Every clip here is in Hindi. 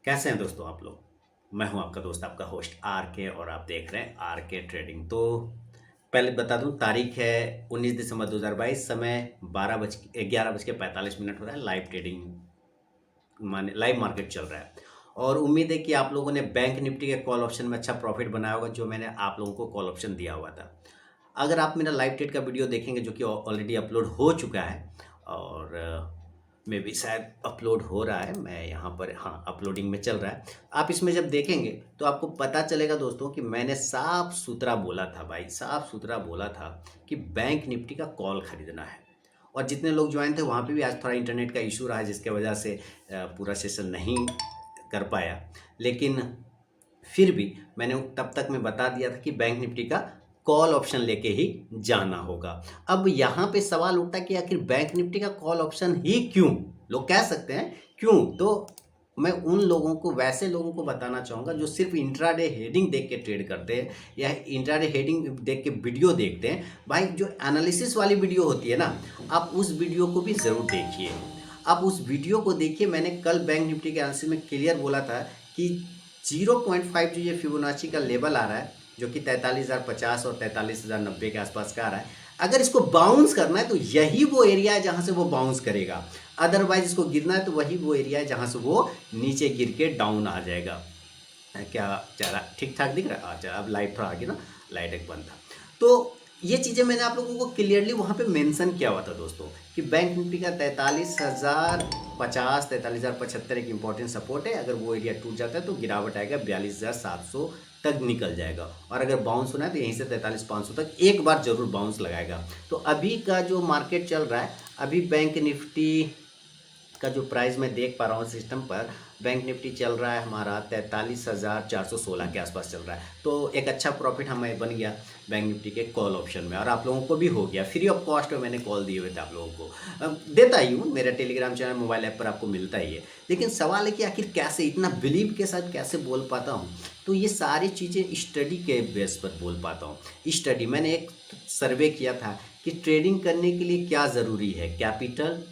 कैसे हैं दोस्तों आप लोग। मैं हूं आपका दोस्त आपका होस्ट आर के और आप देख रहे हैं आर के ट्रेडिंग। तो पहले बता दूं, तारीख है 19 दिसंबर 2022, समय 11:45 हो रहा है। लाइव ट्रेडिंग माने लाइव मार्केट चल रहा है और उम्मीद है कि आप लोगों ने बैंक निफ्टी के कॉल ऑप्शन में अच्छा प्रॉफिट बनाया होगा, जो मैंने आप लोगों को कॉल ऑप्शन दिया हुआ था। अगर आप मेरा लाइव ट्रेड का वीडियो देखेंगे जो कि ऑलरेडी अपलोड हो चुका है और मे भी शायद अपलोड हो रहा है, मैं यहाँ पर हाँ अपलोडिंग में चल रहा है। आप इसमें जब देखेंगे तो आपको पता चलेगा दोस्तों कि मैंने साफ सुथरा बोला था भाई, साफ सुथरा बोला था कि बैंक निफ्टी का कॉल खरीदना है। और जितने लोग ज्वाइन थे वहाँ पे भी आज थोड़ा इंटरनेट का इशू रहा है, जिसके वजह से पूरा सेशन नहीं कर पाया। लेकिन फिर भी मैंने तब तक मैं बता दिया था कि बैंक निफ्टी का कॉल ऑप्शन लेके ही जाना होगा। अब यहाँ पे सवाल उठता है कि आखिर बैंक निफ्टी का कॉल ऑप्शन ही क्यों, लोग कह सकते हैं क्यों। तो मैं उन लोगों को, वैसे लोगों को बताना चाहूँगा जो सिर्फ इंट्राडे हेडिंग देख के ट्रेड करते हैं या इंट्राडे हेडिंग देख के वीडियो देखते हैं। भाई जो एनालिसिस वाली वीडियो होती है ना, आप उस वीडियो को भी ज़रूर देखिए। आप उस वीडियो को देखिए। मैंने कल बैंक निफ्टी के एनालिसिस में क्लियर बोला था कि 0.5 जो ये फिबोनाची का लेवल आ रहा है, जो कि 43,050 और 43,090 के आसपास का आ रहा है, अगर इसको बाउंस करना है तो यही वो एरिया है जहां से वो बाउंस करेगा। अदरवाइज इसको गिरना है तो वही वो एरिया है जहां से वो नीचे गिर के डाउन आ जाएगा। क्या चेहरा ठीक ठाक दिख रहा है? अच्छा, अब लाइट थोड़ा आगे ना, लाइट एक बंद था। तो ये चीज़ें मैंने आप लोगों को क्लियरली वहाँ पे मेंशन किया हुआ था दोस्तों कि बैंक निफ्टी का 43,050 43,075 एक इंपॉर्टेंट सपोर्ट है। अगर वो एरिया टूट जाता है तो गिरावट आएगा, 42,700 तक निकल जाएगा। और अगर बाउंस होना है तो यहीं से 43,500 तक एक बार जरूर बाउंस लगाएगा। तो अभी का जो मार्केट चल रहा है, अभी बैंक निफ्टी का जो प्राइस मैं देख पा रहा हूँ सिस्टम पर, बैंक निफ्टी चल रहा है हमारा 43,416 के आसपास चल रहा है। तो एक अच्छा प्रॉफिट हमें बन गया बैंक निफ्टी के कॉल ऑप्शन में, और आप लोगों को भी हो गया। फ्री ऑफ कॉस्ट में मैंने कॉल दिए हुए थे आप लोगों को, देता ही हूँ। मेरा टेलीग्राम चैनल मोबाइल ऐप पर आपको मिलता ही है। लेकिन सवाल है कि आखिर कैसे इतना बिलीव के साथ कैसे बोल पाता हूँ। तो ये सारी चीज़ें स्टडी के बेस पर बोल पाता हूँ। स्टडी, मैंने एक सर्वे किया था कि ट्रेडिंग करने के लिए क्या ज़रूरी है, कैपिटल,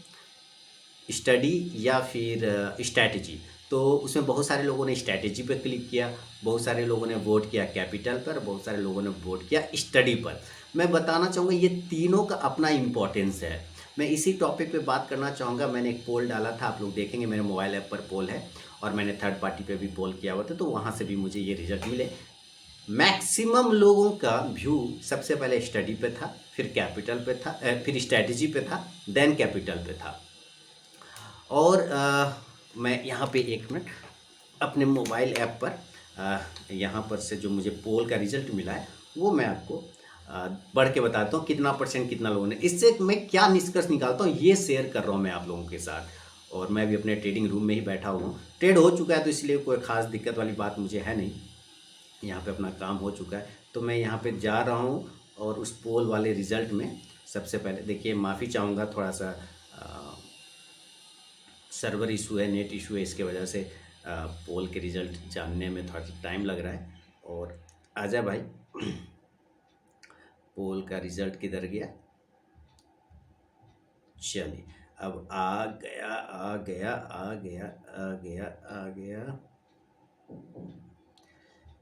स्टडी या फिर स्ट्रैटेजी। तो उसमें बहुत सारे लोगों ने स्ट्रैटेजी पर क्लिक किया, बहुत सारे लोगों ने वोट किया कैपिटल पर, बहुत सारे लोगों ने वोट किया स्टडी पर। मैं बताना चाहूँगा ये तीनों का अपना इम्पोर्टेंस है। मैं इसी टॉपिक पे बात करना चाहूँगा। मैंने एक पोल डाला था, आप लोग देखेंगे मेरे मोबाइल ऐप पर पोल है, और मैंने थर्ड पार्टी पे भी पोल किया हुआ था, तो वहाँ से भी मुझे ये रिजल्ट मिले। मैक्सिमम लोगों का व्यू सबसे पहले स्टडी पे था, फिर कैपिटल पे था, फिर स्ट्रैटेजी पे था, देन कैपिटल पे था। और मैं यहाँ पे एक मिनट अपने मोबाइल ऐप पर यहाँ पर से जो मुझे पोल का रिजल्ट मिला है वो मैं आपको बढ़ के बताता हूँ कितना परसेंट कितना लोगों ने। इससे मैं क्या निष्कर्ष निकालता हूँ ये शेयर कर रहा हूँ मैं आप लोगों के साथ। और मैं भी अपने ट्रेडिंग रूम में ही बैठा हुआ हूँ, ट्रेड हो चुका है तो इसलिए कोई ख़ास दिक्कत वाली बात मुझे है नहीं। यहाँ पे अपना काम हो चुका है, तो मैं यहाँ पे जा रहा हूँ। और उस पोल वाले रिज़ल्ट में सबसे पहले देखिए, माफ़ी चाहूँगा, थोड़ा सा सर्वर इशू है, नेट इशू है, इसके वजह से पोल के रिज़ल्ट जानने में थोड़ा सा टाइम लग रहा है। और आजा भाई, पोल का रिज़ल्ट किधर गया? चलिए, अब आ गया आ गया आ गया आ गया आ गया।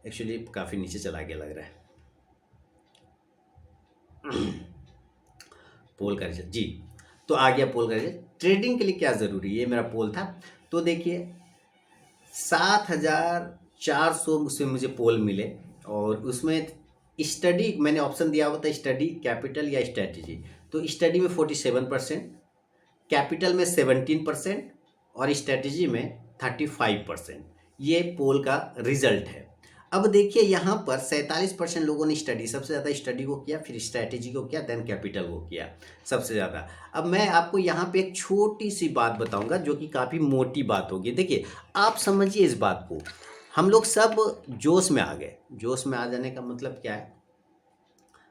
एक्चुअली काफ़ी नीचे चला गया लग रहा है। पोल का रिजल्ट जी, तो आ गया पोल का रिजल्ट। ट्रेडिंग के लिए क्या ज़रूरी है, ये मेरा पोल था। तो देखिए 7,400 उसमें मुझे पोल मिले, और उसमें स्टडी मैंने ऑप्शन दिया हुआ था, स्टडी, कैपिटल या स्ट्रैटेजी। तो स्टडी में 47%, कैपिटल में 17% और स्ट्रैटेजी में 35%। ये पोल का रिजल्ट है। अब देखिए यहाँ पर 47% लोगों ने स्टडी, सबसे ज़्यादा स्टडी को किया, फिर स्ट्रैटेजी को किया, देन कैपिटल को किया सबसे ज़्यादा। अब मैं आपको यहाँ पे एक छोटी सी बात बताऊंगा जो कि काफ़ी मोटी बात होगी। देखिए आप समझिए इस बात को, हम लोग सब जोश में आ गए। जोश में आ जाने का मतलब क्या है,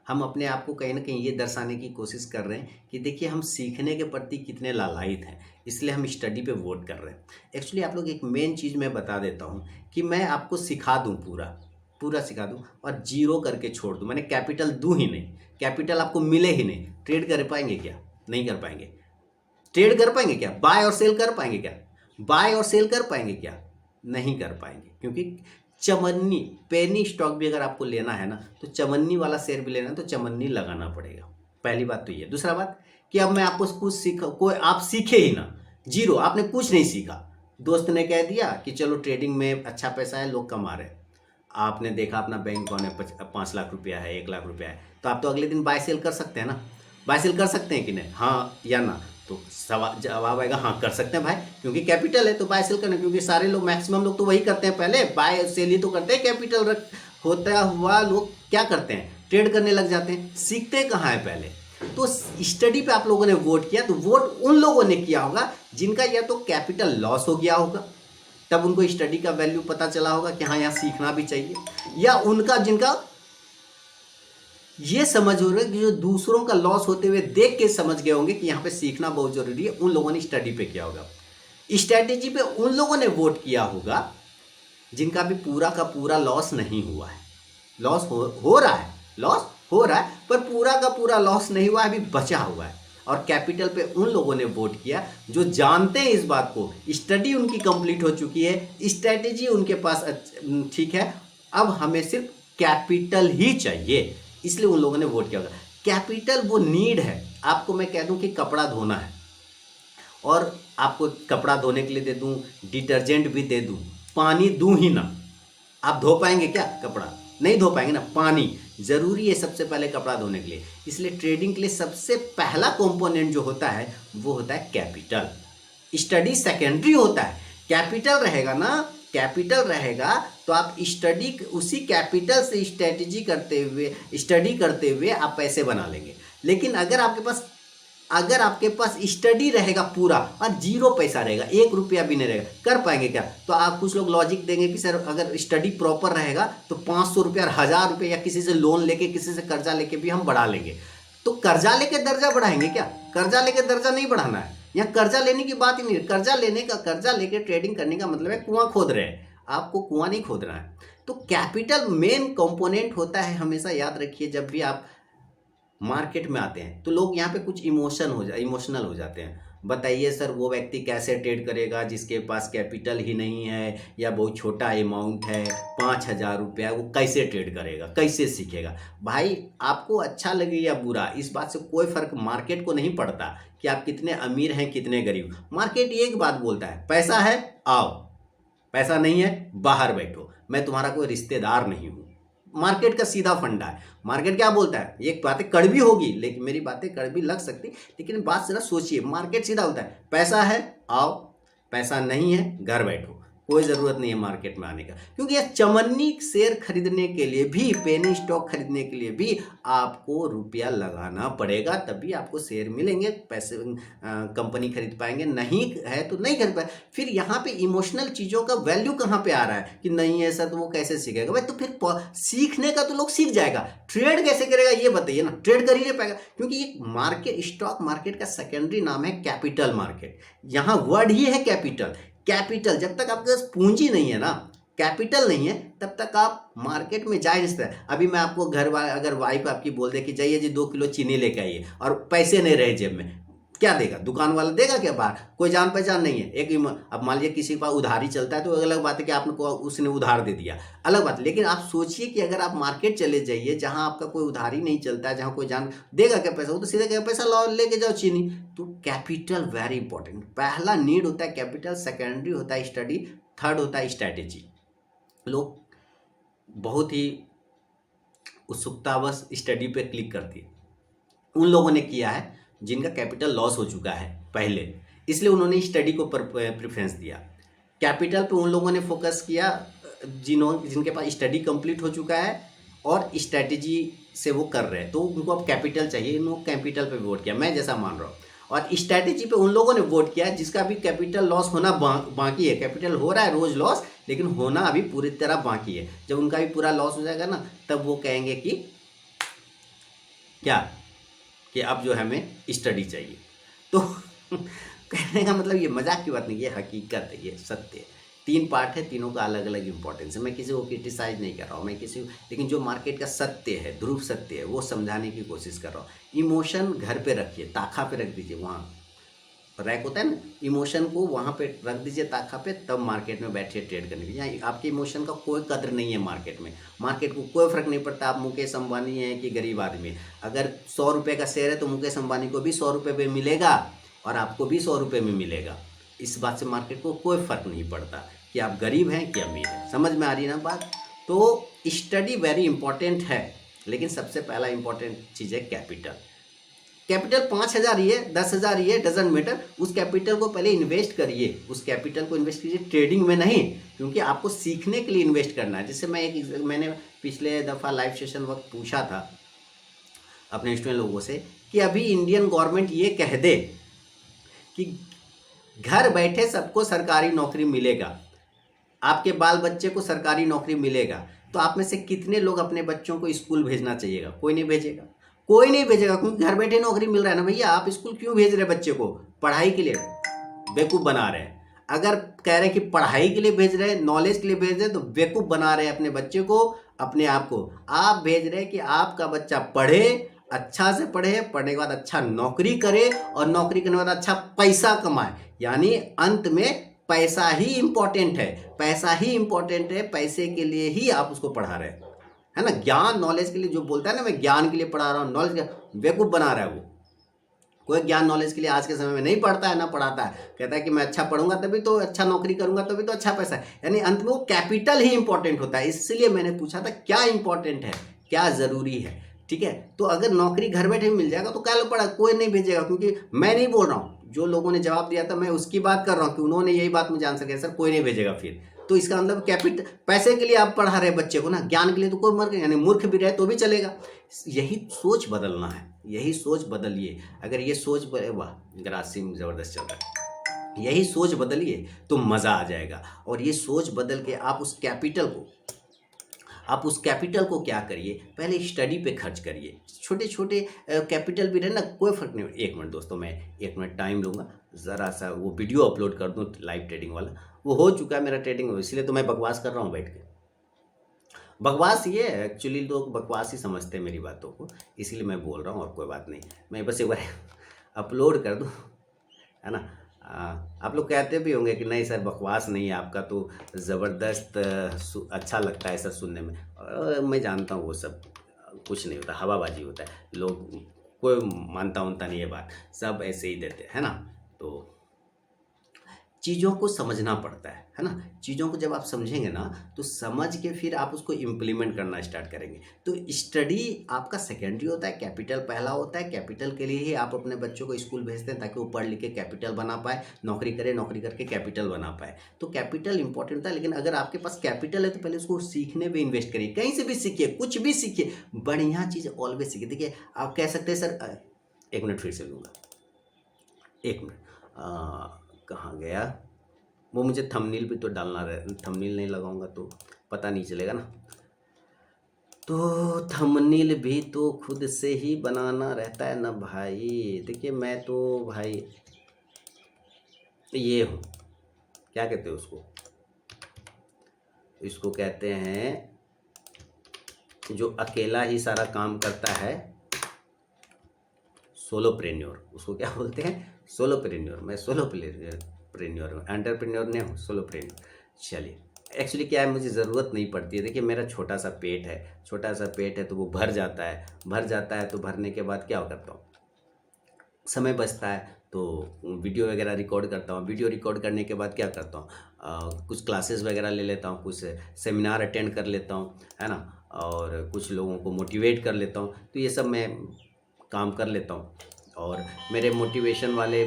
हम अपने आप को कहीं ना कहीं ये दर्शाने की कोशिश कर रहे हैं कि देखिए हम सीखने के प्रति कितने लालायित हैं, इसलिए हम स्टडी पे वोट कर रहे हैं। एक्चुअली आप लोग एक मेन चीज़ मैं बता देता हूँ कि मैं आपको सिखा दूँ, पूरा पूरा सिखा दूँ और जीरो करके छोड़ दूँ। मैंने कैपिटल दूँ ही नहीं, कैपिटल आपको मिले ही नहीं। ट्रेड कर पाएंगे क्या? नहीं कर पाएंगे। ट्रेड कर पाएंगे क्या? बाय और सेल कर पाएंगे क्या? बाय और सेल कर पाएंगे क्या? नहीं कर पाएंगे, क्योंकि चमन्नी पेनी स्टॉक भी अगर आपको लेना है ना, तो चमन्नी वाला शेयर भी लेना है तो चमन्नी लगाना पड़ेगा। पहली बात तो ये। दूसरा बात कि अब मैं आपको कुछ सीखा, कोई आप सीखे ही ना, जीरो, आपने कुछ नहीं सीखा। दोस्त ने कह दिया कि चलो ट्रेडिंग में अच्छा पैसा है, लोग कमा रहे हैं, आपने देखा अपना बैंक अकाउंट में 5 लाख रुपया है, 1 लाख रुपया है, तो आप तो अगले दिन बाय सेल कर सकते हैं ना। बाय सेल कर सकते हैं कि नहीं, हाँ या ना? तो जवाब आएगा हाँ कर सकते हैं भाई, क्योंकि कैपिटल है तो बाय सेल करना। क्योंकि सारे लोग, मैक्सिमम लोग तो वही करते हैं, पहले बाय सेल ही तो करते हैं। कैपिटल रख होता हुआ लोग क्या करते हैं, ट्रेड करने लग जाते हैं। सीखते कहाँ है पहले? तो स्टडी पे आप लोगों ने वोट किया, तो वोट उन लोगों ने किया होगा जिनका या तो कैपिटल लॉस हो गया होगा, तब उनको स्टडी का वैल्यू पता चला होगा कि हाँ यहाँ सीखना भी चाहिए, या उनका जिनका ये समझ हो रहा है कि जो दूसरों का लॉस होते हुए देख के समझ गए होंगे कि यहाँ पे सीखना बहुत जरूरी है, उन लोगों ने स्टडी पे किया होगा। स्ट्रैटेजी पे उन लोगों ने वोट किया होगा जिनका भी पूरा का पूरा लॉस नहीं हुआ है। लॉस हो रहा है, लॉस हो रहा है, पर पूरा का पूरा लॉस नहीं हुआ है, अभी बचा हुआ है। और कैपिटल पे उन लोगों ने वोट किया जो जानते हैं इस बात को, स्टडी उनकी कंप्लीट हो चुकी है, स्ट्रैटेजी उनके पास ठीक है, अब हमें सिर्फ कैपिटल ही चाहिए, इसलिए उन लोगों ने वोट किया होगा। कैपिटल वो नीड है। आपको मैं कह दूं कि कपड़ा धोना है और आपको कपड़ा धोने के लिए दे दूं, डिटर्जेंट भी दे दूं, पानी दूं ही ना, आप धो पाएंगे क्या कपड़ा? नहीं धो पाएंगे ना। पानी जरूरी है सबसे पहले कपड़ा धोने के लिए। इसलिए ट्रेडिंग के लिए सबसे पहला कंपोनेंट जो होता है वो होता है कैपिटल। स्टडी सेकेंडरी होता है। कैपिटल रहेगा ना, कैपिटल रहेगा तो आप स्टडी, उसी कैपिटल से स्ट्रेटेजी करते हुए, स्टडी करते हुए आप पैसे बना लेंगे। लेकिन अगर आपके पास स्टडी रहेगा पूरा और जीरो पैसा रहेगा, 1 रुपया भी नहीं रहेगा, कर पाएंगे क्या? तो आप, कुछ लोग लॉजिक देंगे कि सर अगर स्टडी प्रॉपर रहेगा तो 500 रुपया और 1000 रुपये या किसी से लोन लेके, किसी से कर्जा लेके भी हम बढ़ा लेंगे। तो कर्जा लेके दर्जा बढ़ाएंगे क्या? कर्जा लेके दर्जा नहीं बढ़ाना है। यहाँ कर्जा लेने की बात ही नहीं है। कर्जा लेके ट्रेडिंग करने का मतलब है कुआं खोद रहे हैं, आपको कुआं नहीं खोदना है। तो कैपिटल मेन कंपोनेंट होता है, हमेशा याद रखिए। जब भी आप मार्केट में आते हैं तो लोग यहाँ पे कुछ इमोशनल हो जाते हैं। बताइए सर वो व्यक्ति कैसे ट्रेड करेगा जिसके पास कैपिटल ही नहीं है, या बहुत छोटा अमाउंट है, 5,000 रुपया, वो कैसे ट्रेड करेगा, कैसे सीखेगा? भाई आपको अच्छा लगे या बुरा, इस बात से कोई फर्क मार्केट को नहीं पड़ता कि आप कितने अमीर हैं कितने गरीब। मार्केट एक बात बोलता है, पैसा है आओ, पैसा नहीं है बाहर बैठो, मैं तुम्हारा कोई रिश्तेदार नहीं हूँ। मार्केट का सीधा फंडा है। मार्केट क्या बोलता है, ये बातें कड़वी होगी, लेकिन मेरी बातें कड़वी लग सकती, लेकिन बात जरा सोचिए। मार्केट सीधा होता है, पैसा है आओ, पैसा नहीं है घर बैठो, कोई ज़रूरत नहीं है मार्केट में आने का। क्योंकि यह चमन्नी शेयर खरीदने के लिए भी, पेनी स्टॉक खरीदने के लिए भी आपको रुपया लगाना पड़ेगा, तभी आपको शेयर मिलेंगे, पैसे कंपनी खरीद पाएंगे। नहीं है तो नहीं खरीद पाए। फिर यहाँ पे इमोशनल चीज़ों का वैल्यू कहाँ पे आ रहा है कि नहीं है सर तो वो कैसे सीखेगा? भाई तो फिर सीखने का तो लोग सीख जाएगा, ट्रेड कैसे करेगा ये बताइए ना? ट्रेड कर ही नहीं पाएगा, क्योंकि ये मार्केट, स्टॉक मार्केट का सेकेंडरी नाम है कैपिटल मार्केट। यहाँ वर्ड ही है कैपिटल। कैपिटल, जब तक आपके पास पूंजी नहीं है ना, कैपिटल नहीं है, तब तक आप मार्केट में जा नहीं सकते। अभी मैं आपको घर वाले, अगर वाइफ आपकी बोल दे कि जाइए जी 2 किलो चीनी लेके आइए, और पैसे नहीं रहे जेब में, क्या देगा? दुकान वाला देगा क्या? बाहर कोई जान पहचान नहीं है। अब मान लीजिए किसी के पास उधारी चलता है तो अलग बात है कि आपको उसने उधार दे दिया, अलग बात है। लेकिन आप सोचिए कि अगर आप मार्केट चले जाइए जहां आपका कोई उधारी नहीं चलता है, जहां कोई जान देगा क्या पैसा, वो तो सीधे क्या पैसा लाओ लेके जाओ चीनी। तो कैपिटल वेरी इंपॉर्टेंट। पहला नीड होता है कैपिटल, सेकेंडरी होता है स्टडी, थर्ड होता है स्ट्रैटेजी। लोग बहुत ही उत्सुकतावश स्टडी पे क्लिक करती है। उन लोगों ने किया है जिनका कैपिटल लॉस हो चुका है पहले, इसलिए उन्होंने स्टडी को प्रेफरेंस दिया। कैपिटल पे उन लोगों ने फोकस किया जिनके पास स्टडी कंप्लीट हो चुका है और स्ट्रैटेजी से वो कर रहे हैं, तो उनको अब कैपिटल चाहिए, उन्होंने कैपिटल पे वोट किया, मैं जैसा मान रहा हूँ। और स्ट्रैटेजी पे उन लोगों ने वोट किया जिसका भी कैपिटल लॉस होना बाकी है। कैपिटल हो रहा है रोज लॉस, लेकिन होना अभी पूरी तरह बाकी है। जब उनका भी पूरा लॉस हो जाएगा ना, तब वो कहेंगे कि क्या, कि अब जो है हमें स्टडी चाहिए। तो कहने का मतलब ये मजाक की बात नहीं, ये हकीकत है, ये सत्य है। 3 पार्ट है, तीनों का अलग अलग इंपॉर्टेंस है। मैं किसी को क्रिटिसाइज नहीं कर रहा हूँ, मैं किसी को, लेकिन जो मार्केट का सत्य है, ध्रुव सत्य है, वो समझाने की कोशिश कर रहा हूँ। इमोशन घर पे रखिए, ताखा पे रख दीजिए, वहाँ रैक होता है ना, इमोशन को वहाँ पे रख दीजिए ताखा पे, तब मार्केट में बैठिए ट्रेड करने के लिए। यहाँ आपके इमोशन का कोई कदर नहीं है मार्केट में। मार्केट को कोई फर्क नहीं पड़ता आप मुकेश अंबानी हैं कि गरीब आदमी है। अगर 100 रुपये का शेयर है तो मुकेश अंबानी को भी 100 रुपये में मिलेगा और आपको भी 100 रुपये में मिलेगा। इस बात से मार्केट को कोई फर्क नहीं पड़ता कि आप गरीब हैं कि अमीर हैं। समझ में आ रही ना बात। तो स्टडी वेरी इंपॉर्टेंट है, लेकिन सबसे पहला इंपॉर्टेंट चीज़ है कैपिटल। कैपिटल 5,000 ही है, 10,000 ही है, डजेंट मैटर। उस कैपिटल को पहले इन्वेस्ट करिए, उस कैपिटल को इन्वेस्ट कीजिए ट्रेडिंग में नहीं, क्योंकि आपको सीखने के लिए इन्वेस्ट करना है। जैसे मैंने पिछले दफ़ा लाइव सेशन वक्त पूछा था अपने स्टूडेंट लोगों से कि अभी इंडियन गवर्नमेंट ये कह दे कि घर बैठे सबको सरकारी नौकरी मिलेगा, आपके बाल बच्चे को सरकारी नौकरी मिलेगा, तो आप में से कितने लोग अपने बच्चों को स्कूल भेजना चाहिएगा? कोई नहीं भेजेगा, कोई नहीं भेजेगा, क्योंकि घर बैठे नौकरी मिल रहा है ना भैया। आप स्कूल क्यों भेज रहे बच्चे को? पढ़ाई के लिए बेवकूफ़ बना रहे हैं। अगर कह रहे हैं कि पढ़ाई के लिए भेज रहे हैं, नॉलेज के लिए भेज रहे हैं, तो बेवकूफ़ बना रहे हैं अपने बच्चे को, अपने आप को। आप भेज रहे हैं कि आपका बच्चा पढ़े, अच्छा से पढ़े, पढ़ने के बाद अच्छा नौकरी करे और नौकरी करने के बाद अच्छा पैसा कमाए। यानी अंत में पैसा ही इंपॉर्टेंट है, पैसा ही इंपॉर्टेंट है, पैसे के लिए ही आप उसको पढ़ा रहे हैं, है ना। ज्ञान नॉलेज के लिए जो बोलता है ना मैं ज्ञान के लिए पढ़ा रहा हूँ, नॉलेज, बेवकूफ़ बना रहा है वो। कोई ज्ञान नॉलेज के लिए आज के समय में नहीं पढ़ता है ना पढ़ाता है। कहता है कि मैं अच्छा पढ़ूंगा तभी तो अच्छा नौकरी करूंगा, तभी तो अच्छा पैसा है। यानी अंत में वो कैपिटल ही इंपॉर्टेंट होता है। इसलिए मैंने पूछा था क्या इंपॉर्टेंट है, क्या ज़रूरी है। ठीक है, तो अगर नौकरी घर बैठे मिल जाएगा तो क्या पड़ा, कोई नहीं भेजेगा। क्योंकि मैं नहीं बोल रहा हूँ, जो लोगों ने जवाब दिया था मैं उसकी बात कर रहा हूँ कि उन्होंने यही बात मुझे आंसर किया, सर कोई नहीं भेजेगा। फिर तो इसका मतलब कैपिटल, पैसे के लिए आप पढ़ा रहे बच्चे को ना, ज्ञान के लिए तो कोई मर, यानी मूर्ख भी रहे तो भी चलेगा। यही सोच बदलना है, यही सोच बदलिए। अगर ये सोच वाह ग्रासिम ज़बरदस्त चल रहा है, यही सोच बदलिए तो मज़ा आ जाएगा। और ये सोच बदल के आप उस कैपिटल को क्या करिए, पहले स्टडी पे खर्च करिए। छोटे छोटे कैपिटल भी रहे ना, कोई फ़र्क नहीं। एक मिनट दोस्तों, मैं 1 मिनट टाइम लूँगा, ज़रा सा वो वीडियो अपलोड कर दूँ लाइव ट्रेडिंग वाला। वो हो चुका है मेरा ट्रेडिंग, इसलिए तो मैं बकवास कर रहा हूँ बैठ के। बकवास ये है, एक्चुअली लोग बकवास ही समझते हैं मेरी बातों को, इसीलिए मैं बोल रहा हूँ और कोई बात नहीं। मैं बस एक बार अपलोड कर दूँ, है ना। आप लोग कहते भी होंगे कि नहीं सर बकवास नहीं है आपका तो ज़बरदस्त, अच्छा लगता है ऐसा सुनने में। मैं जानता हूँ वो सब कुछ नहीं होता, हवाबाजी होता है। लोग कोई मानता उनता नहीं है बात, सब ऐसे ही देते हैं, है ना। तो चीज़ों को समझना पड़ता है ना। चीज़ों को जब आप समझेंगे ना तो समझ के फिर आप उसको इम्प्लीमेंट करना स्टार्ट करेंगे। तो स्टडी आपका सेकेंडरी होता है, कैपिटल पहला होता है। कैपिटल के लिए ही आप अपने बच्चों को स्कूल भेजते हैं ताकि वो पढ़ लिख के कैपिटल बना पाए, नौकरी करे, नौकरी करके कैपिटल बना पाए। तो कैपिटल इंपॉर्टेंट होता है, लेकिन अगर आपके पास कैपिटल है तो पहले उसको सीखने पर इन्वेस्ट करिए। कहीं से भी सीखिए, कुछ भी सीखिए, बढ़िया चीज़ ऑलवेज सीखिए। देखिए आप कह सकते हैं सर 1 मिनट फिर से लूँगा, 1 मिनट, कहाँ गया वो, मुझे थंबनेल भी तो डालना रहे, थंबनेल नहीं लगाऊंगा तो पता नहीं चलेगा ना। तो थंबनेल भी तो खुद से ही बनाना रहता है ना भाई। देखिए मैं तो भाई ये हूँ, क्या कहते हैं उसको, इसको कहते हैं जो अकेला ही सारा काम करता है, सोलोप्रेन्योर। उसको क्या बोलते हैं, सोलोप्रेन्योर। मैं सोलोप्रेन्योर हूँ, एंटरप्रेन्योर नहीं हूँ, सोलोप्रेन्योर। चलिए, एक्चुअली क्या है, मुझे ज़रूरत नहीं पड़ती है। देखिए मेरा छोटा सा पेट है, छोटा सा पेट है तो वो भर जाता है, भर जाता है तो भरने के बाद क्या करता हूँ, समय बचता है तो वीडियो वगैरह रिकॉर्ड करता हूँ। वीडियो रिकॉर्ड करने के बाद क्या करता हूँ, कुछ क्लासेस वगैरह ले लेता हूँ, कुछ सेमिनार अटेंड कर लेता हूँ, है ना। और कुछ लोगों को मोटिवेट कर लेता हूँ। तो ये सब मैं काम कर लेता हूँ। और मेरे मोटिवेशन वाले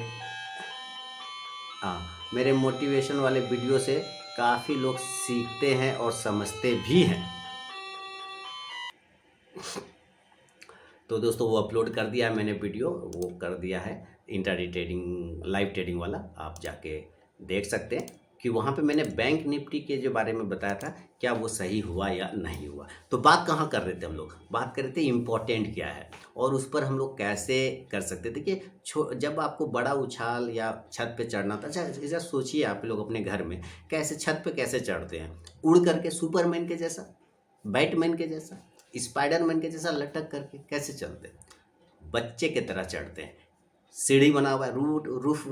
हाँ, मेरे मोटिवेशन वाले वीडियो से काफ़ी लोग सीखते हैं और समझते भी हैं। तो दोस्तों वो अपलोड कर दिया है मैंने वीडियो, वो कर दिया है इंट्राडे ट्रेडिंग, लाइव ट्रेडिंग वाला, आप जाके देख सकते हैं कि वहाँ पे मैंने बैंक निफ्टी के जो बारे में बताया था क्या वो सही हुआ या नहीं हुआ। तो बात कहाँ कर रहे थे हम लोग, बात कर रहे थे इम्पोर्टेंट क्या है और उस पर हम लोग कैसे कर सकते थे कि जब आपको बड़ा उछाल या छत पे चढ़ना था। अच्छा ऐसा सोचिए आप लोग अपने घर में कैसे छत पे कैसे चढ़ते हैं, उड़ करके, सुपरमैन के जैसा, बैटमैन के जैसा, स्पाइडरमैन के जैसा लटक करके कैसे चलते हैं, बच्चे की तरह चढ़ते हैं। सीढ़ी बना हुआ है, रूफ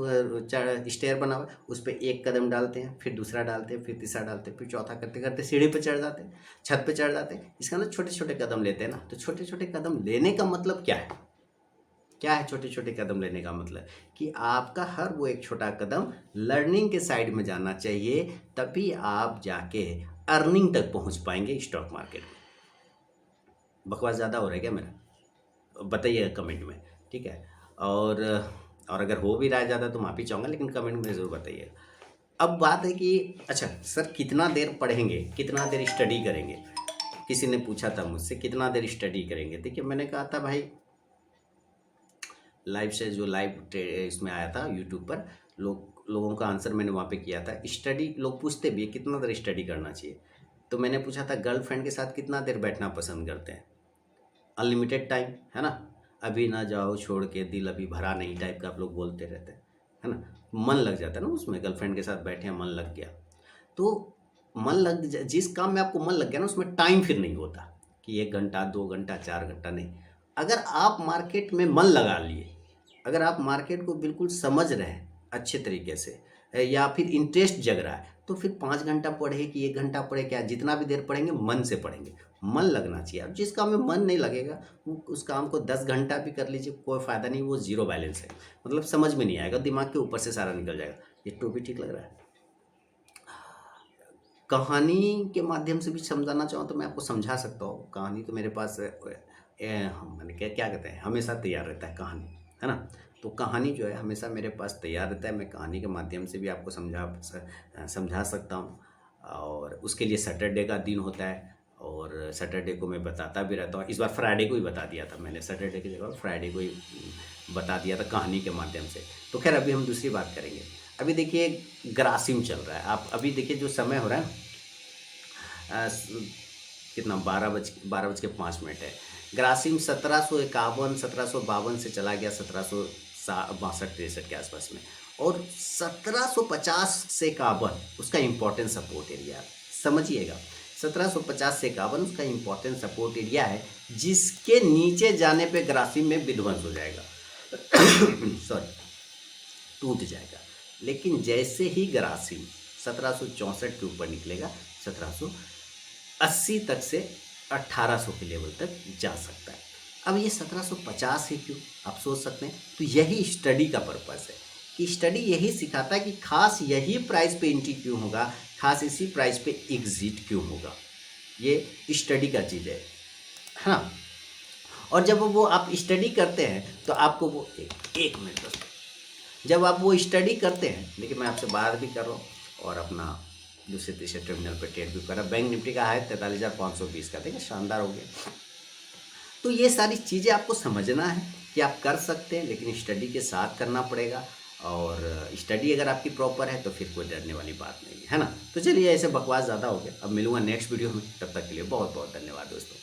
स्टेयर बना हुआ है, उस पर एक कदम डालते हैं, फिर दूसरा डालते हैं, फिर तीसरा डालते हैं, फिर चौथा करते करते सीढ़ी पे चढ़ जाते हैं, छत पे चढ़ जाते हैं। इसका ना छोटे छोटे कदम लेते हैं ना। तो छोटे छोटे कदम लेने का मतलब क्या है? क्या है छोटे छोटे कदम लेने का मतलब? कि आपका हर वो एक छोटा कदम लर्निंग के साइड में जाना चाहिए, तभी आप जाके अर्निंग तक पहुंच पाएंगे स्टॉक मार्केट में। बकवास ज़्यादा हो रहा है क्या मेरा? बताइएगा कमेंट में, ठीक है। और अगर हो भी रहा है ज़्यादा तो माफ़ी चाहूँगा, लेकिन कमेंट में ज़रूर बताइएगा। अब बात है कि अच्छा सर कितना देर पढ़ेंगे, कितना देर स्टडी करेंगे? किसी ने पूछा था मुझसे कितना देर स्टडी करेंगे। देखिए मैंने कहा था भाई, लाइव से जो लाइव इसमें आया था यूट्यूब पर, लोगों का आंसर मैंने वहाँ पे किया था। स्टडी लोग पूछते भी है कितना देर स्टडी करना चाहिए, तो मैंने पूछा था गर्लफ्रेंड के साथ कितना देर बैठना पसंद करते हैं? अनलिमिटेड टाइम, है ना। अभी ना जाओ छोड़ के, दिल अभी भरा नहीं टाइप का आप लोग बोलते रहते हैं, है ना। मन लग जाता है ना उसमें, गर्लफ्रेंड के साथ बैठे हैं मन लग गया तो जिस काम में आपको मन लग गया ना उसमें टाइम फिर नहीं होता कि 1 घंटा 2 घंटा 4 घंटा, नहीं। अगर आप मार्केट में मन लगा लिए, अगर आप मार्केट को बिल्कुल समझ रहे हैं अच्छे तरीके से, या फिर इंटरेस्ट जग रहा है, तो फिर 5 घंटा पढ़े कि 1 घंटा पढ़े, क्या जितना भी देर पढ़ेंगे मन से पढ़ेंगे। मन लगना चाहिए। अब जिस काम में मन नहीं लगेगा उस काम को 10 घंटा भी कर लीजिए, कोई फ़ायदा नहीं, वो जीरो बैलेंस है। मतलब समझ में नहीं आएगा, दिमाग के ऊपर से सारा निकल जाएगा। ये टोपी ठीक लग रहा है। कहानी के माध्यम से भी समझाना चाहूँ तो मैं आपको समझा सकता हूँ। कहानी तो मेरे पास मैंने क्या क्या कहते हैं, हमेशा तैयार रहता है कहानी, है ना। तो कहानी जो है हमेशा मेरे पास तैयार रहता है। मैं कहानी के माध्यम से भी आपको समझा सकता हूँ। और उसके लिए सैटरडे का दिन होता है, और सैटरडे को मैं बताता भी रहता हूँ। इस बार फ्राइडे को ही बता दिया था मैंने, सैटरडे की जगह फ्राइडे को ही बता दिया था कहानी के माध्यम से। तो खैर अभी हम दूसरी बात करेंगे। अभी देखिए ग्रासिम चल रहा है, आप अभी देखिए जो समय हो रहा है, कितना 12 बज के 5 मिनट है। ग्रासिम 1751 1752 से चला गया 1762 63 के आसपास में, और 1750 से 51 उसका इम्पोर्टेंट सपोर्ट एरिया, समझिएगा। 1750 से 51 उसका इम्पोर्टेंट सपोर्ट एरिया है, जिसके नीचे जाने पे ग्रासिम में विध्वंस हो जाएगा सॉरी, टूट जाएगा। लेकिन जैसे ही ग्रासिम 1764 के ऊपर निकलेगा, 1780 तक से 1800 के लेवल तक जा सकता है। अब ये 1750 है क्यों, आप सोच सकते हैं। तो यही स्टडी का पर्पस है, कि स्टडी यही सिखाता है कि खास यही प्राइस पे एंट्री क्यों होगा, खास इसी प्राइस पे एग्जिट क्यों होगा। ये स्टडी का चीज़ है ना। और जब वो आप स्टडी करते हैं तो आपको वो एक मिनट बस, जब आप वो स्टडी करते हैं, देखिए मैं आपसे बात भी कर रहा हूँ और अपना दूसरे तीसरे टर्मिनल पर ट्रेड भी कर रहा। बैंक निफ्टी का है 43,520 का, देखिए शानदार हो गया। तो ये सारी चीज़ें आपको समझना है कि आप कर सकते हैं, लेकिन स्टडी के साथ करना पड़ेगा। और स्टडी अगर आपकी प्रॉपर है तो फिर कोई डरने वाली बात नहीं है ना। तो चलिए ऐसे बकवास ज़्यादा हो गया, अब मिलूंगा नेक्स्ट वीडियो में, तब तक के लिए बहुत बहुत धन्यवाद दोस्तों।